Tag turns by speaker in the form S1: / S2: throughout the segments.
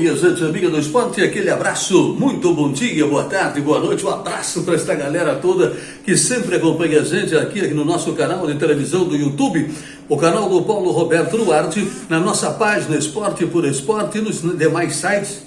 S1: minha gente amiga do esporte, aquele abraço, muito bom dia, boa tarde, boa noite, um abraço para esta galera toda que sempre acompanha a gente aqui no nosso canal de televisão do YouTube, o canal do Paulo Roberto Duarte, na nossa página Esporte por Esporte e nos demais sites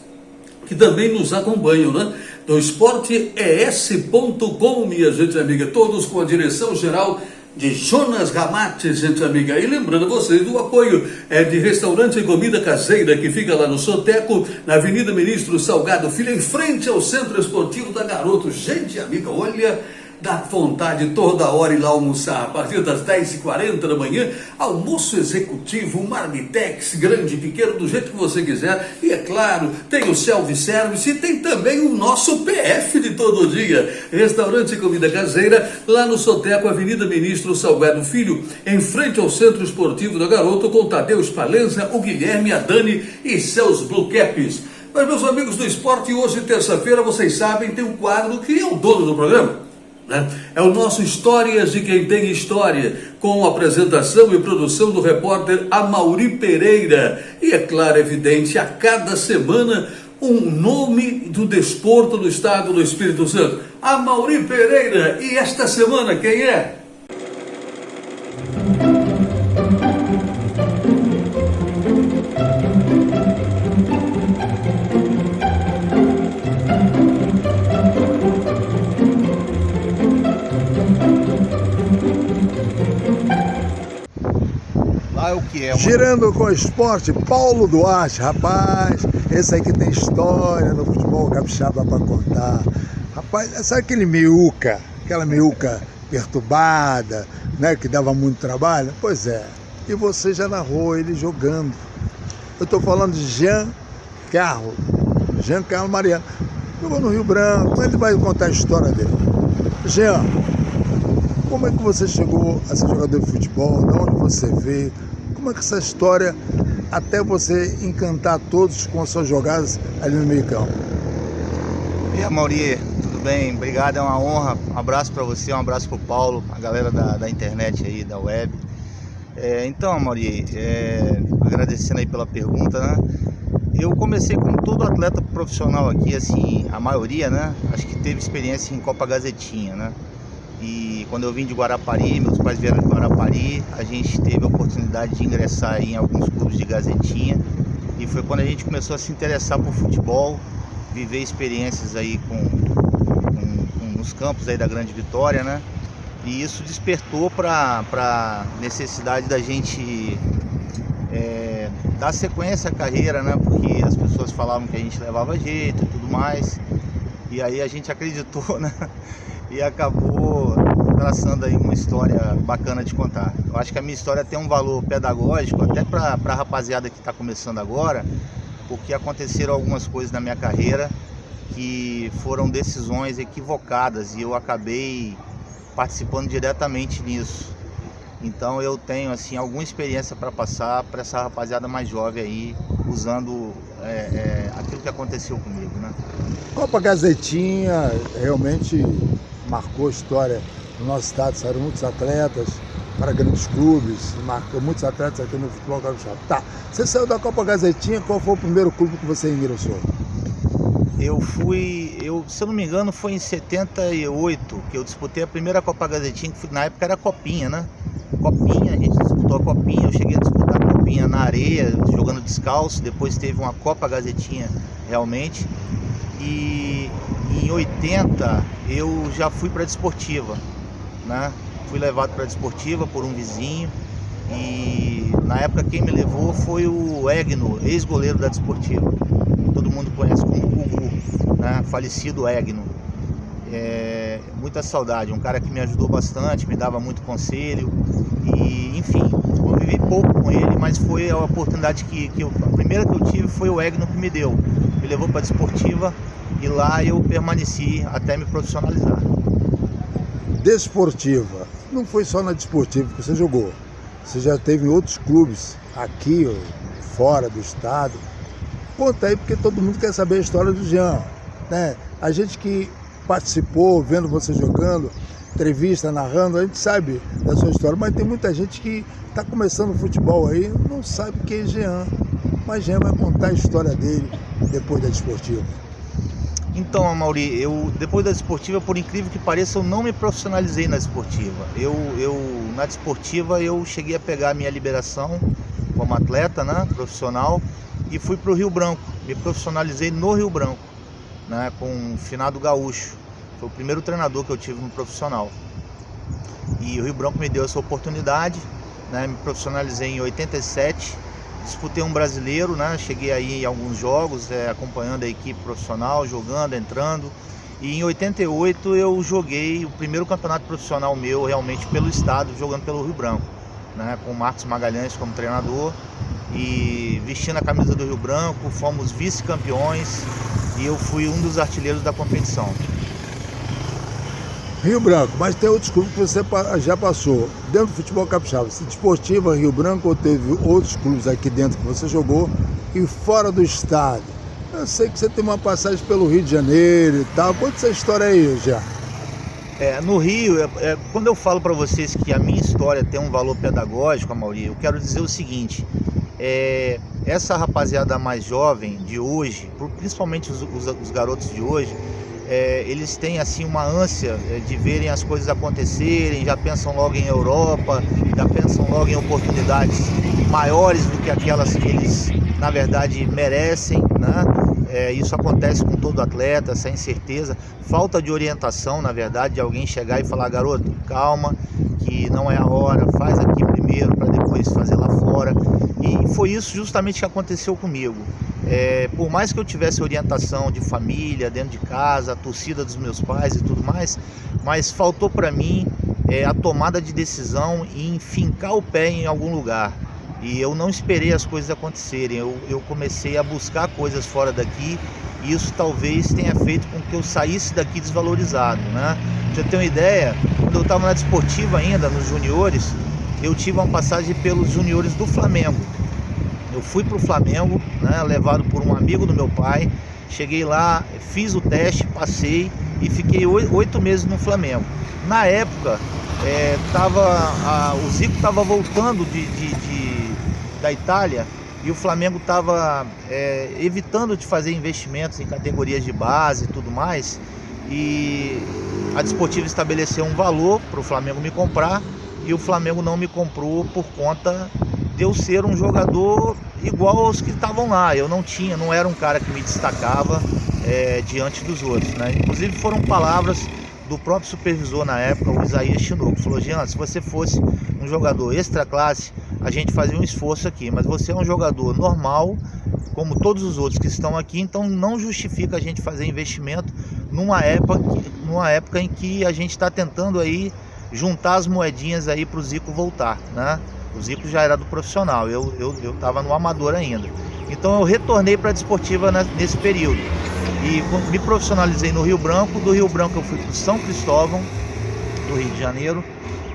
S1: que também nos acompanham, né? Do esportees.com, minha gente amiga, todos com a direção geral de Jonas Ramate, gente amiga. E lembrando vocês do apoio de Restaurante e Comida Caseira, que fica lá no Soteco, na Avenida Ministro Salgado Filho, em frente ao Centro Esportivo da Garoto. Gente amiga, olha, dá vontade toda hora ir lá almoçar. A partir das 10h40 da manhã, almoço executivo, marmitex, grande, pequeno, do jeito que você quiser. E é claro, tem o self-service e tem também o nosso PF de todo dia. Restaurante e Comida Caseira, lá no Soteco, Avenida Ministro Salgado Filho, em frente ao Centro Esportivo da Garoto, com Tadeu Spalenza, o Guilherme, a Dani e seus Blue Caps. Mas, meus amigos do esporte, hoje, terça-feira, vocês sabem, tem um quadro que é o dono do programa. É o nosso Histórias de Quem Tem História, com apresentação e produção do repórter Amaury Pereira. E é claro, evidente, a cada semana um nome do desporto do estado do Espírito Santo. Amaury Pereira, e esta semana quem é?
S2: Girando com o esporte, Paulo Duarte, rapaz, esse aí que tem história no futebol capixaba para contar. Rapaz, sabe aquela meiuca perturbada, né, que dava muito trabalho? Pois é, e você já narrou ele jogando. Eu estou falando de Jean Carlos Mariano, jogou no Rio Branco, ele vai contar a história dele. Jean, como é que você chegou a ser jogador de futebol? De onde você veio? Como é que essa história, até você encantar todos com as suas jogadas ali no meio campo?
S3: E aí, Amaury, tudo bem? Obrigado, é uma honra. Um abraço para você, um abraço para o Paulo, a galera da internet aí, da web. Então, Amaury, agradecendo aí pela pergunta, né? Eu comecei como todo atleta profissional aqui, assim, a maioria, né? Acho que teve experiência em Copa Gazetinha, né? E quando eu vim de Guarapari, meus pais vieram de Guarapari, a gente teve a oportunidade de ingressar em alguns clubes de Gazetinha. E foi quando a gente começou a se interessar por futebol, viver experiências aí nos campos aí da Grande Vitória, né? E isso despertou para necessidade da gente dar sequência à carreira, né? Porque as pessoas falavam que a gente levava jeito e tudo mais. E aí a gente acreditou, né? E acabou traçando aí uma história bacana de contar. Eu acho que a minha história tem um valor pedagógico, até para a rapaziada que está começando agora, porque aconteceram algumas coisas na minha carreira que foram decisões equivocadas e eu acabei participando diretamente nisso. Então eu tenho assim alguma experiência para passar para essa rapaziada mais jovem aí, usando aquilo que aconteceu comigo, né?
S2: Copa Gazetinha realmente marcou a história do nosso estado, saíram muitos atletas para grandes clubes, marcou muitos atletas aqui no futebol capixaba. Tá, você saiu da Copa Gazetinha, qual foi o primeiro clube que você ingressou?
S3: Se eu não me engano, foi em 78 que eu disputei a primeira Copa Gazetinha, que na época era Copinha, né? Copinha, a gente disputou a Copinha, eu cheguei a disputar a Copinha na areia, jogando descalço, depois teve uma Copa Gazetinha realmente. E em 80 eu já fui para a Desportiva, né? Fui levado para a Desportiva por um vizinho e na época quem me levou foi o Egno, ex-goleiro da Desportiva. Todo mundo conhece como Gugu, né? Falecido Egno. Muita saudade, um cara que me ajudou bastante, me dava muito conselho e enfim, eu vivi pouco com ele, mas foi a oportunidade a primeira que eu tive foi o Egno que me deu. Me levou para a Desportiva e lá eu permaneci até me profissionalizar.
S2: Desportiva, não foi só na Desportiva que você jogou, você já teve em outros clubes, aqui ou fora do estado. Conta aí, porque todo mundo quer saber a história do Jean, né? A gente que participou, vendo você jogando, entrevista, narrando, a gente sabe da sua história, mas tem muita gente que está começando o futebol aí, não sabe quem é Jean, mas Jean vai contar a história dele, depois da Desportiva?
S3: Então, Amaury, depois da Desportiva, por incrível que pareça, eu não me profissionalizei na Desportiva. Na Desportiva, eu cheguei a pegar a minha liberação como atleta, né, profissional, e fui para o Rio Branco. Me profissionalizei no Rio Branco, né, com o finado Gaúcho. Foi o primeiro treinador que eu tive no profissional. E o Rio Branco me deu essa oportunidade, né, me profissionalizei em 87. Disputei um brasileiro, né? Cheguei aí em alguns jogos, acompanhando a equipe profissional, jogando, entrando. E em 88 eu joguei o primeiro campeonato profissional meu realmente pelo estado, jogando pelo Rio Branco, né? Com o Marcos Magalhães como treinador e vestindo a camisa do Rio Branco, fomos vice-campeões e eu fui um dos artilheiros da competição.
S2: Rio Branco, mas tem outros clubes que você já passou. Dentro do futebol capixaba, se Desportiva, Rio Branco, ou teve outros clubes aqui dentro que você jogou, e fora do estado? Eu sei que você tem uma passagem pelo Rio de Janeiro e tal. Conta essa história aí, já.
S3: No Rio, quando eu falo para vocês que a minha história tem um valor pedagógico, Amaury, eu quero dizer o seguinte: essa rapaziada mais jovem de hoje, principalmente os garotos de hoje, eles têm assim uma ânsia de verem as coisas acontecerem, já pensam logo em Europa, já pensam logo em oportunidades maiores do que aquelas que eles na verdade merecem, né? Isso acontece com todo atleta, essa incerteza, falta de orientação, na verdade, de alguém chegar e falar: garoto, calma, que não é a hora, faz aqui primeiro para depois fazer lá fora. E foi isso justamente que aconteceu comigo. Por mais que eu tivesse orientação de família, dentro de casa, a torcida dos meus pais e tudo mais, mas faltou para mim a tomada de decisão em fincar o pé em algum lugar. E eu não esperei as coisas acontecerem, eu comecei a buscar coisas fora daqui, e isso talvez tenha feito com que eu saísse daqui desvalorizado, né? Pra você ter uma ideia, quando eu estava na Desportiva ainda, nos juniores, eu tive uma passagem pelos juniores do Flamengo. Eu fui para o Flamengo, né, levado por um amigo do meu pai, cheguei lá, fiz o teste, passei e fiquei 8 meses no Flamengo. Na época, o Zico estava voltando da Itália e o Flamengo estava evitando de fazer investimentos em categorias de base e tudo mais, e a Desportiva estabeleceu um valor para o Flamengo me comprar, e o Flamengo não me comprou por conta de eu ser um jogador igual aos que estavam lá. Eu não era um cara que me destacava diante dos outros, né? Inclusive foram palavras do próprio supervisor na época, o Isaías Chinoco, falou: Jean, se você fosse um jogador extra classe, a gente fazia um esforço aqui, mas você é um jogador normal, como todos os outros que estão aqui, então não justifica a gente fazer investimento numa época em que a gente está tentando aí juntar as moedinhas aí para o Zico voltar, né? O Zico já era do profissional, eu estava no amador ainda. Então eu retornei para a Desportiva nesse período e me profissionalizei no Rio Branco. Do Rio Branco eu fui para o São Cristóvão, do Rio de Janeiro.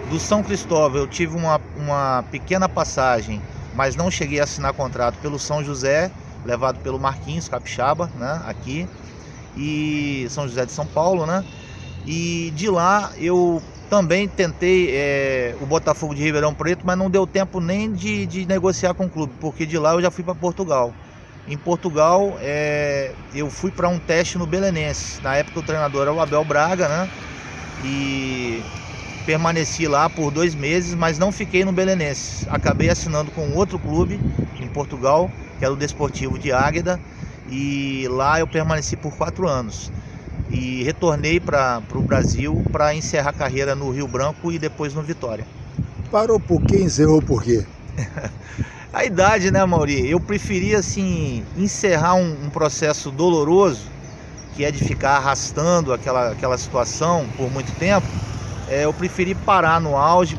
S3: Do São Cristóvão eu tive uma pequena passagem, mas não cheguei a assinar contrato, pelo São José, levado pelo Marquinhos Capixaba, né, aqui, e São José de São Paulo, né? E de lá eu também tentei o Botafogo de Ribeirão Preto, mas não deu tempo nem de negociar com o clube, porque de lá eu já fui para Portugal. Em Portugal eu fui para um teste no Belenenses. Na época o treinador era o Abel Braga, né? E permaneci lá por 2 meses, mas não fiquei no Belenenses. Acabei assinando com outro clube em Portugal, que era o Desportivo de Águeda, e lá eu permaneci por 4 anos. E retornei para o Brasil para encerrar a carreira no Rio Branco e depois no Vitória.
S2: Parou por quê? Encerrou por quê?
S3: A idade, né, Amaury? Eu preferia, assim, encerrar um processo doloroso, que é de ficar arrastando aquela situação por muito tempo. Eu preferi parar no auge,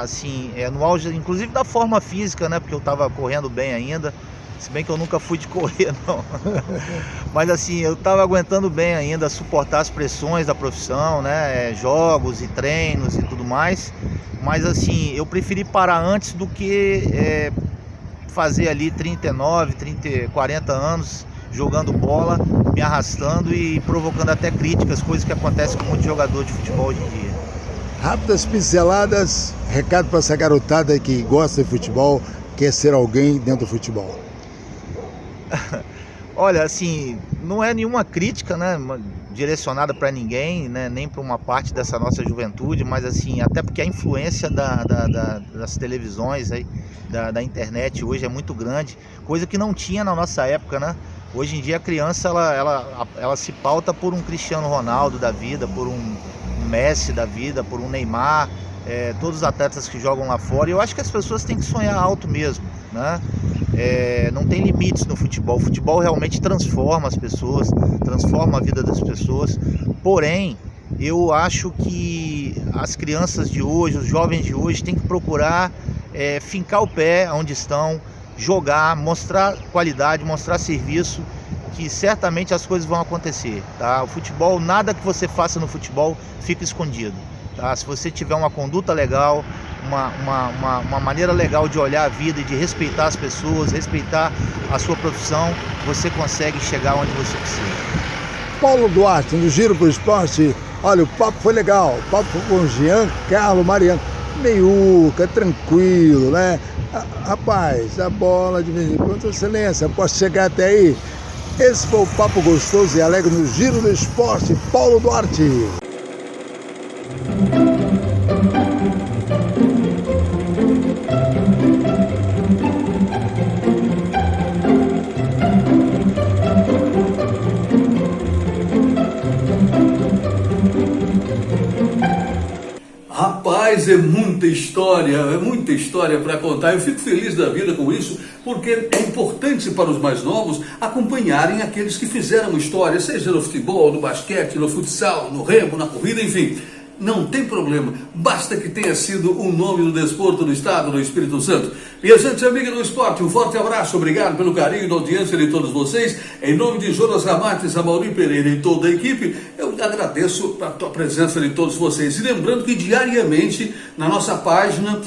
S3: assim, no auge, inclusive da forma física, né, porque eu estava correndo bem ainda. Se bem que eu nunca fui de correr, não. Mas assim, eu estava aguentando bem ainda suportar as pressões da profissão, né? Jogos e treinos e tudo mais. Mas assim, eu preferi parar antes do que fazer ali 39, 40 anos jogando bola, me arrastando e provocando até críticas, coisas que acontecem com muito jogador de futebol hoje em dia.
S2: Rápidas pinceladas, recado para essa garotada que gosta de futebol, quer ser alguém dentro do futebol.
S3: Olha, assim, não é nenhuma crítica, né, direcionada para ninguém, né, nem para uma parte dessa nossa juventude, mas assim, até porque a influência das televisões aí, da internet hoje é muito grande, coisa que não tinha na nossa época, né? Hoje em dia a criança ela se pauta por um Cristiano Ronaldo da vida, por um Messi da vida, por um Neymar, todos os atletas que jogam lá fora. E eu acho que as pessoas têm que sonhar alto mesmo, né? Não tem limites no futebol. O futebol realmente transforma as pessoas, transforma a vida das pessoas. Porém, eu acho que as crianças de hoje, os jovens de hoje, têm que procurar fincar o pé onde estão, jogar, mostrar qualidade, mostrar serviço, que certamente as coisas vão acontecer, tá? O futebol, nada que você faça no futebol fica escondido, tá? Se você tiver uma conduta legal, uma maneira legal de olhar a vida e de respeitar as pessoas, respeitar a sua profissão, você consegue chegar onde você precisa.
S2: Paulo Duarte, no Giro pro Esporte. Olha, o papo foi legal, o papo foi com o Giancarlo Mariano, meiuca, tranquilo, né? Rapaz, a bola de vez em quando, excelência, posso chegar até aí? Esse foi o papo gostoso e alegre no Giro do Esporte, Paulo Duarte.
S1: Rapaz, é muita história para contar. Eu fico feliz da vida com isso, porque é importante para os mais novos acompanharem aqueles que fizeram história, seja no futebol, no basquete, no futsal, no remo, na corrida, enfim. Não tem problema, basta que tenha sido um nome do desporto do Estado do Espírito Santo. Minha gente amiga do esporte, um forte abraço, obrigado pelo carinho da audiência de todos vocês. Em nome de Jonas Ramates, Amaury Pereira e toda a equipe, eu agradeço a presença de todos vocês. E lembrando que diariamente na nossa página,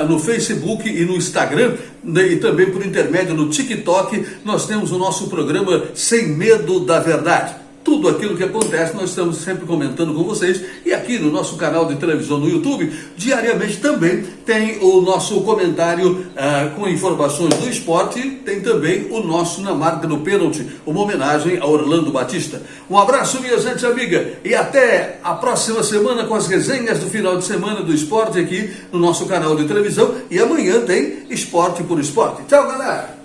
S1: no Facebook e no Instagram, e também por intermédio do TikTok, nós temos o nosso programa Sem Medo da Verdade. Tudo aquilo que acontece nós estamos sempre comentando com vocês, e aqui no nosso canal de televisão no YouTube, diariamente também tem o nosso comentário com informações do esporte, tem também o nosso Na Marca do Pênalti, uma homenagem a Orlando Batista. Um abraço, minha gente amiga, e até a próxima semana com as resenhas do final de semana do esporte aqui no nosso canal de televisão, e amanhã tem Esporte por Esporte. Tchau, galera!